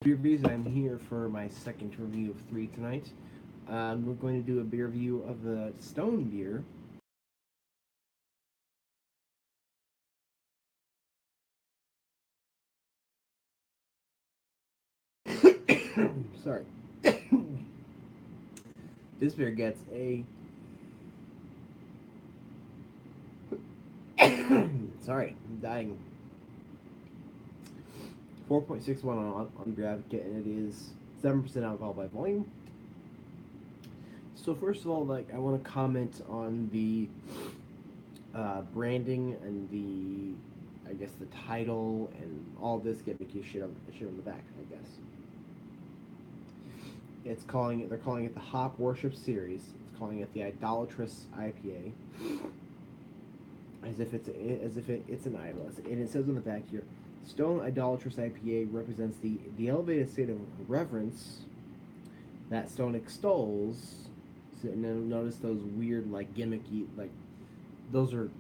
Beer reviews. I'm here for my second review of three tonight. We're going to do a beer review of the Stone beer. Sorry. This beer gets a. Sorry, I'm dying. 4.61 on Beer Advocate, and it is 7% alcohol by volume. So first of all, I want to comment on the branding and I guess the title and all this gimmicky shit on the back. I guess they're calling it the Hop Worship Series. It's calling it the Idolatrous IPA, it's an idol. And it says on the back here, Stone Idolatrous IPA represents the elevated state of reverence that Stone extols. So notice those weird gimmicky those are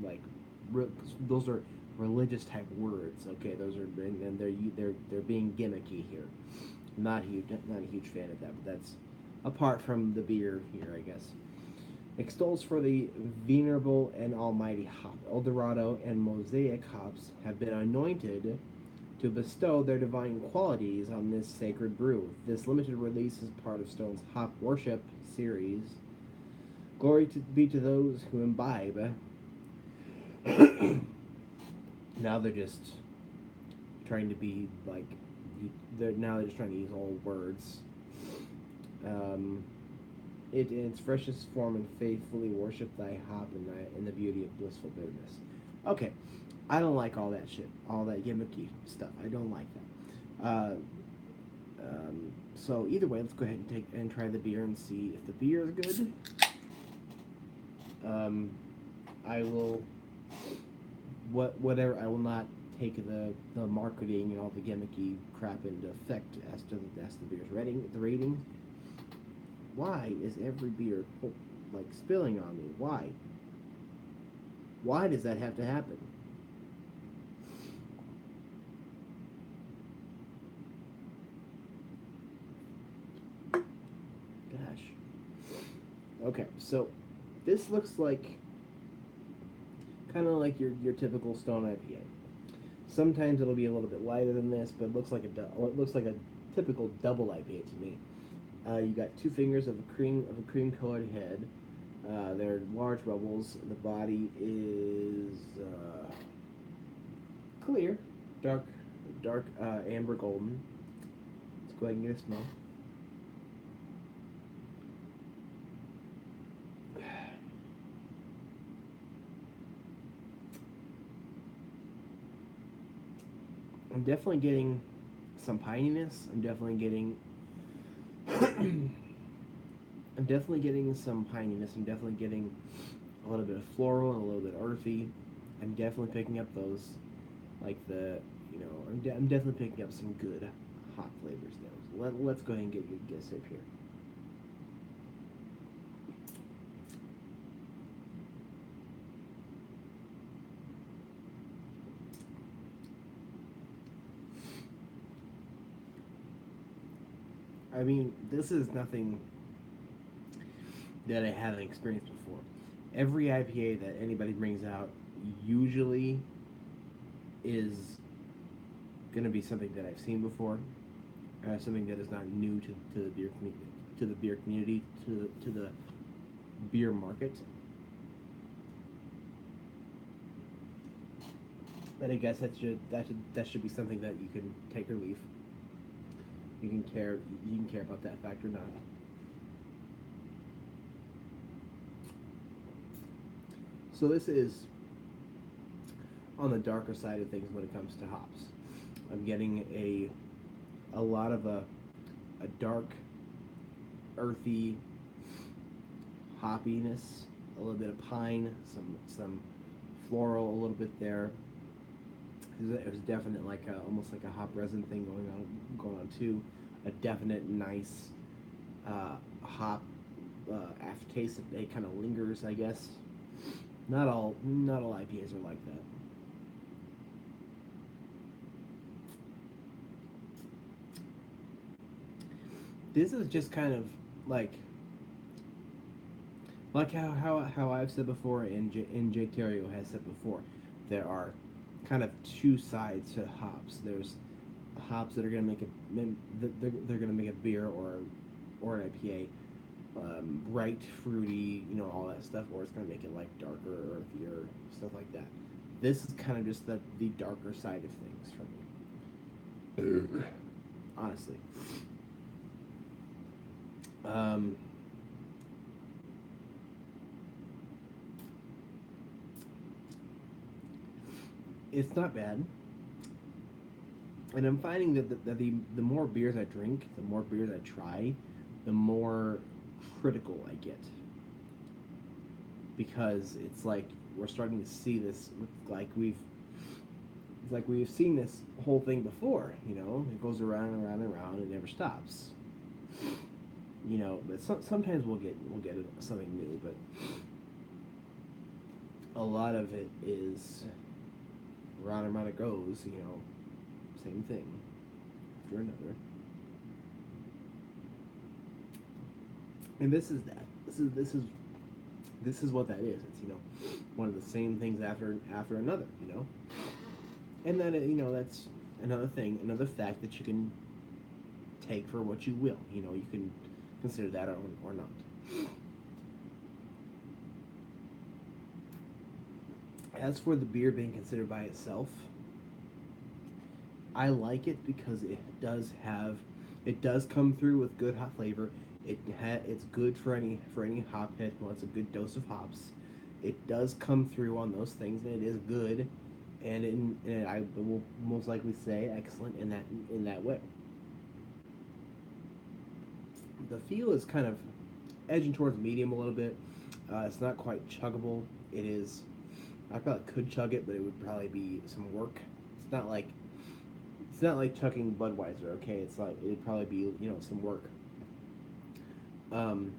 like re- those are religious type words. Okay, those are and they're being gimmicky here. Not a huge fan of that, but that's apart from the beer here, I guess. Extols for the venerable and almighty hop. Eldorado and Mosaic hops have been anointed to bestow their divine qualities on this sacred brew. This limited release is part of Stone's Hop Worship series. Glory be to those who imbibe. Now they're just trying to be they're just trying to use old words. It in its freshest form and faithfully worship thy hop in the beauty of blissful bitterness. Okay, I don't like all that shit, all that gimmicky stuff. I don't like that. So either way, let's go ahead and take and try the beer and see if the beer is good. I will whatever I will not take the marketing and all the gimmicky crap into effect as to the beer's rating. Why is every beer spilling on me? Why? Why does that have to happen? Gosh. Okay, so this looks like kind of like your typical Stone IPA. Sometimes it'll be a little bit lighter than this, but it looks like a typical double IPA to me. You got two fingers of a cream colored head. They're large bubbles. The body is clear, dark amber golden. Let's go ahead and get a smell. I'm definitely getting some pininess. I'm definitely getting some pininess. I'm definitely getting a little bit of floral and a little bit earthy. I'm definitely picking up those, like the, I'm definitely picking up some good hot flavors there. So let's go ahead and get a sip here. I mean, this is nothing that I haven't experienced before. Every IPA that anybody brings out usually is going to be something that I've seen before, something that is not new to the beer community, to the beer market. But I guess that should be something that you can take or leave. You can care about that fact or not. So this is on the darker side of things when it comes to hops. I'm getting a lot of a dark, earthy hoppiness, a little bit of pine, some floral, a little bit there. It was definite almost like a hop resin thing going on too. A definite nice hop aftertaste that it kind of lingers, I guess. Not all IPAs are like that. this is just kind of like how I've said before, and Jake Terrio has said before, there are kind of two sides to hops. There's hops that are gonna make they're gonna make a beer or an IPA bright, fruity, all that stuff, or it's gonna make it like darker, earthier, stuff like that. This is kind of just the darker side of things for me, honestly. Um, it's not bad, and I'm finding that the more beers I drink, the more beers I try, the more critical I get, because it's like we're starting to see this, like we've it's like we've seen this whole thing before. It goes around and around and around, and it never stops. But sometimes we'll get something new, but a lot of it is round and round it goes. Same thing after another. And this is that. This is what that is. It's one of the same things after another. And then that's another thing, another fact that you can take for what you will. You can consider that or not. As for the beer being considered by itself, I like it because it does come through with good hop flavor. It's good for any hop head who wants a good dose of hops. It does come through on those things, and it is good, and I will most likely say excellent in that way. The feel is kind of edging towards medium a little bit. It's not quite chuggable. It is. I probably could chug it, but it would probably be some work. It's not like chugging Budweiser. Okay, it's like it'd probably be some work. Um,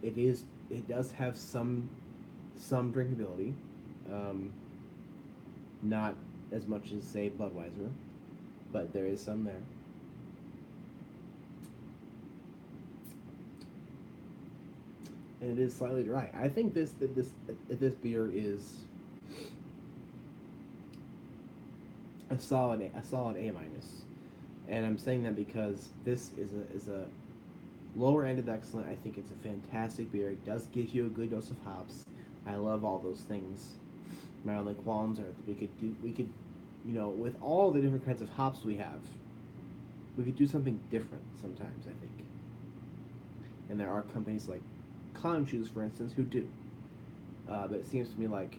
it is. It does have some drinkability. Not as much as say Budweiser, but there is some there. And it is slightly dry. I think this beer is a solid A minus, and I'm saying that because this is a lower end of excellent. I think it's a fantastic beer. It does give you a good dose of hops. I love all those things. My only qualms are that we could with all the different kinds of hops we have, we could do something different sometimes. I think, and there are companies like Clown Shoes, for instance, who do. But it seems to me like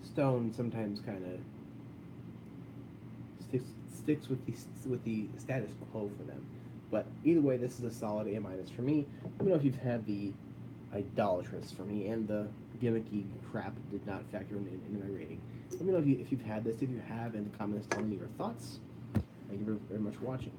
Stone sometimes kind of sticks with the status quo for them. But either way, this is a solid A minus for me. Let me know if you've had the Idolatrous for me, and the gimmicky crap did not factor in my rating. Let me know if you've had this. If you have, in the comments, tell me your thoughts. Thank you very much for watching.